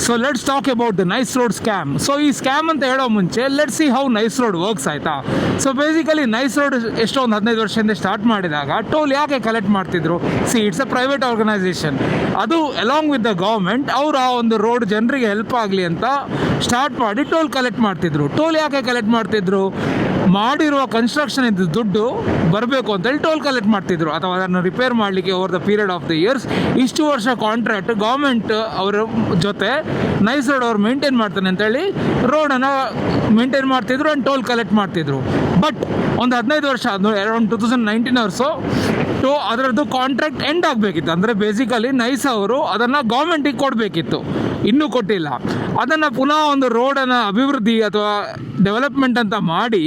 So let's talk about the nice road scam. So ಈ scam ಅಂತ ಹೇಳೋ ಮುಂಚೆ let's see how nice road works ಆಯಿತಾ. So basically nice road ಎಷ್ಟೋ ಒಂದು 15 ವರ್ಷದಿಂದ ಸ್ಟಾರ್ಟ್ ಮಾಡಿದಾಗ ಟೋಲ್ ಯಾಕೆ ಕಲೆಕ್ಟ್ ಮಾಡ್ತಿದ್ರು? See it's a private organisation, ಅದು ಅಲಾಂಗ್ ವಿತ್ ದ ಗೌರ್ಮೆಂಟ್ ಅವರು ಆ ಒಂದು ರೋಡ್ ಜನರಿಗೆ ಹೆಲ್ಪ್ ಆಗಲಿ ಅಂತ ಸ್ಟಾರ್ಟ್ ಮಾಡಿ ಟೋಲ್ ಕಲೆಕ್ಟ್ ಮಾಡ್ತಿದ್ರು. ಟೋಲ್ ಯಾಕೆ ಕಲೆಕ್ಟ್ ಮಾಡ್ತಿದ್ರು? ಮಾಡಿರುವ ಕನ್ಸ್ಟ್ರಕ್ಷನ್ ಇದ್ದು ದುಡ್ಡು ಬರಬೇಕು ಅಂತೇಳಿ ಟೋಲ್ ಕಲೆಕ್ಟ್ ಮಾಡ್ತಿದ್ರು, ಅಥವಾ ಅದನ್ನು ರಿಪೇರ್ ಮಾಡಲಿಕ್ಕೆ over the period of the years ಇಷ್ಟು ವರ್ಷ ಕಾಂಟ್ರಾಕ್ಟ್ ಗೌರ್ಮೆಂಟ್ ಅವರ ಜೊತೆ ನೈಸ್ ರೋಡ್ ಅವ್ರು ಮೇಂಟೈನ್ ಮಾಡ್ತಾನೆ ಅಂತೇಳಿ ರೋಡನ್ನು ಮೇಂಟೈನ್ ಮಾಡ್ತಿದ್ರು ಆ್ಯಂಡ್ ಟೋಲ್ ಕಲೆಕ್ಟ್ ಮಾಡ್ತಿದ್ರು. ಬಟ್ ಒಂದು 15 ವರ್ಷ ಅರೌಂಡ್ 2019 ವರ್ಷ ಅದರದ್ದು ಕಾಂಟ್ರಾಕ್ಟ್ ಎಂಡ್ ಆಗಬೇಕಿತ್ತು. ಅಂದರೆ ಬೇಸಿಕಲಿ ನೈಸ್ ಅವರು ಅದನ್ನು ಗೌರ್ಮೆಂಟಿಗೆ ಕೊಡಬೇಕಿತ್ತು, ಇನ್ನೂ ಕೊಟ್ಟಿಲ್ಲ. ಅದನ್ನು ಪುನಃ ಒಂದು ರೋಡನ್ನು ಅಭಿವೃದ್ಧಿ ಅಥವಾ ಡೆವಲಪ್ಮೆಂಟ್ ಅಂತ ಮಾಡಿ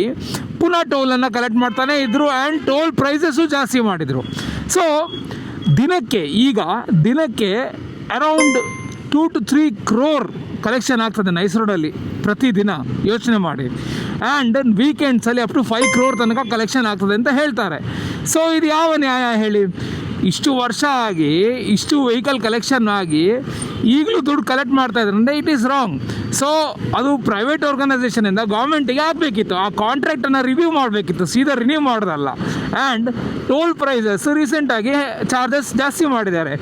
ಪುನಃ ಟೋಲನ್ನು ಕಲೆಕ್ಟ್ ಮಾಡ್ತಾನೆ ಇದ್ದರು ಆ್ಯಂಡ್ ಟೋಲ್ ಪ್ರೈಸಸ್ಸು ಜಾಸ್ತಿ ಮಾಡಿದರು. ಸೊ ದಿನಕ್ಕೆ ಅರೌಂಡ್ 2 to 3 crore ಕಲೆಕ್ಷನ್ ಆಗ್ತದೆ ನೈಸ್ ರೋಡಲ್ಲಿ ಪ್ರತಿದಿನ, ಯೋಚನೆ ಮಾಡಿ. ಆ್ಯಂಡ್ ವೀಕೆಂಡ್ಸಲ್ಲಿ ಅಪ್ ಟು 5 crore ತನಕ ಕಲೆಕ್ಷನ್ ಆಗ್ತದೆ ಅಂತ ಹೇಳ್ತಾರೆ. ಸೊ ಇದು ಯಾವ ನ್ಯಾಯ ಹೇಳಿ? ಇಷ್ಟು ವರ್ಷ ಆಗಿ ಇಷ್ಟು ವೆಹಿಕಲ್ ಕಲೆಕ್ಷನ್ ಆಗಿ ಈಗಲೂ ದುಡ್ಡು ಕಲೆಕ್ಟ್ ಮಾಡ್ತಾ ಇದ್ದಾರೆ ಅಂದರೆ ಇಟ್ ಈಸ್ ರಾಂಗ್. ಸೊ ಅದು ಪ್ರೈವೇಟ್ ಆರ್ಗನೈಸೇಷನಿಂದ ಗೌರ್ಮೆಂಟಿಗೆ ಆಗಬೇಕಿತ್ತು, ಆ ಕಾಂಟ್ರಾಕ್ಟನ್ನು ರಿವ್ಯೂ ಮಾಡಬೇಕಿತ್ತು, ಸೀದಾ ರಿನ್ಯೂ ಮಾಡೋದಲ್ಲ. ಆ್ಯಂಡ್ ಟೋಲ್ ಪ್ರೈಸಸ್ ರೀಸೆಂಟಾಗಿ ಚಾರ್ಜಸ್ ಜಾಸ್ತಿ ಮಾಡಿದ್ದಾರೆ.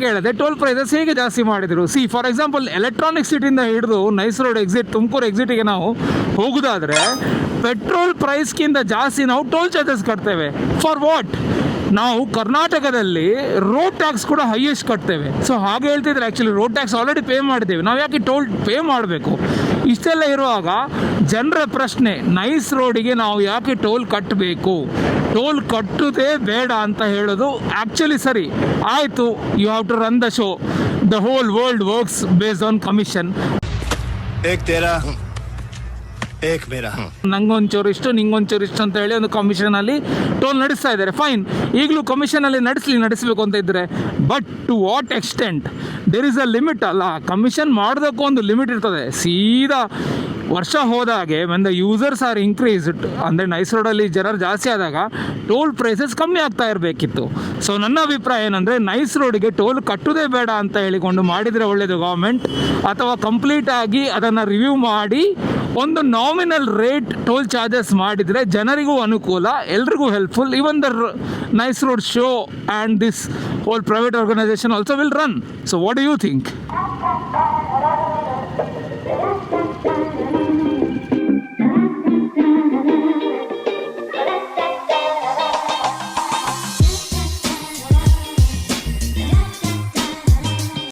ಕೇಳದೆ ಟೋಲ್ ಪ್ರೈಸಸ್ ಹೇಗೆ ಜಾಸ್ತಿ ಮಾಡಿದರು? ಸಿ ಫಾರ್ ಎಕ್ಸಾಂಪಲ್ ಎಲೆಕ್ಟ್ರಾನಿಕ್ ಸಿಟಿಯಿಂದ ಹಿಡಿದು ನೈಸ್ ರೋಡ್ ಎಕ್ಸಿಟ್ ತುಮಕೂರು ಎಕ್ಸಿಟಿಗೆ ನಾವು ಹೋಗೋದಾದರೆ ಪೆಟ್ರೋಲ್ ಪ್ರೈಸ್ಗಿಂತ ಜಾಸ್ತಿ ನಾವು ಟೋಲ್ ಚಾರ್ಜಸ್ ಕಟ್ತೇವೆ. For what? ನಾವು ಕರ್ನಾಟಕದಲ್ಲಿ ರೋಡ್ ಟ್ಯಾಕ್ಸ್ ಕೂಡ ಹೈಯೆಸ್ಟ್ ಕಟ್ತೇವೆ. ಸೊ ಹಾಗೆ ಹೇಳ್ತಿದ್ರೆ actually road tax already pay ಮಾಡಿದ್ದೇವೆ, ನಾವು ಯಾಕೆ ಟೋಲ್ ಪೇ ಮಾಡಬೇಕು? ಇಷ್ಟೆಲ್ಲ ಇರುವಾಗ ಜನರ ಪ್ರಶ್ನೆ, ನೈಸ್ ರೋಡಿಗೆ ನಾವು ಯಾಕೆ ಟೋಲ್ ಕಟ್ಟಬೇಕು? ಟೋಲ್ ಕಟ್ಟುವುದೇ ಬೇಡ ಅಂತ ಹೇಳೋದು ಆ್ಯಕ್ಚುಲಿ ಸರಿ ಆಯಿತು. You have to run the show. The whole world works based on commission. ನಂಗೊಂಚೂರು ಇಷ್ಟು ನಿಂಗೊಂಚೂರು ಇಷ್ಟು ಅಂತ ಹೇಳಿ ಒಂದು ಕಮಿಷನಲ್ಲಿ ಟೋಲ್ ನಡೆಸ್ತಾ ಇದ್ದಾರೆ. ಫೈನ್, ಈಗಲೂ ಕಮಿಷನಲ್ಲಿ ನಡೆಸಬೇಕು ಅಂತ ಇದ್ದರೆ, but to what extent? There is a limit ಅಲ್ಲ. ಕಮಿಷನ್ ಮಾಡೋದಕ್ಕೂ ಒಂದು ಲಿಮಿಟ್ ಇರ್ತದೆ. ಸೀದಾ ವರ್ಷ ಹೋದಾಗೆ when the users are increased, ಅಂದರೆ ನೈಸ್ ರೋಡಲ್ಲಿ ಜನರು ಜಾಸ್ತಿ ಆದಾಗ ಟೋಲ್ ಪ್ರೈಸಸ್ ಕಮ್ಮಿ ಆಗ್ತಾ ಇರಬೇಕಿತ್ತು. ಸೊ ನನ್ನ ಅಭಿಪ್ರಾಯ ಏನಂದರೆ ನೈಸ್ ರೋಡಿಗೆ ಟೋಲ್ ಕಟ್ಟೋದೇ ಬೇಡ ಅಂತ ಹೇಳಿಕೊಂಡು ಮಾಡಿದರೆ ಒಳ್ಳೆಯದು ಗೌರ್ಮೆಂಟ್, ಅಥವಾ ಕಂಪ್ಲೀಟಾಗಿ ಅದನ್ನು ರಿವ್ಯೂ ಮಾಡಿ ಒಂದು ನಾಮಿನಲ್ ರೇಟ್ ಟೋಲ್ ಚಾರ್ಜಸ್ ಮಾಡಿದರೆ ಜನರಿಗೂ ಅನುಕೂಲ, ಎಲ್ರಿಗೂ helpful. Even the nice road show and this whole private organisation also will run. So what do you think?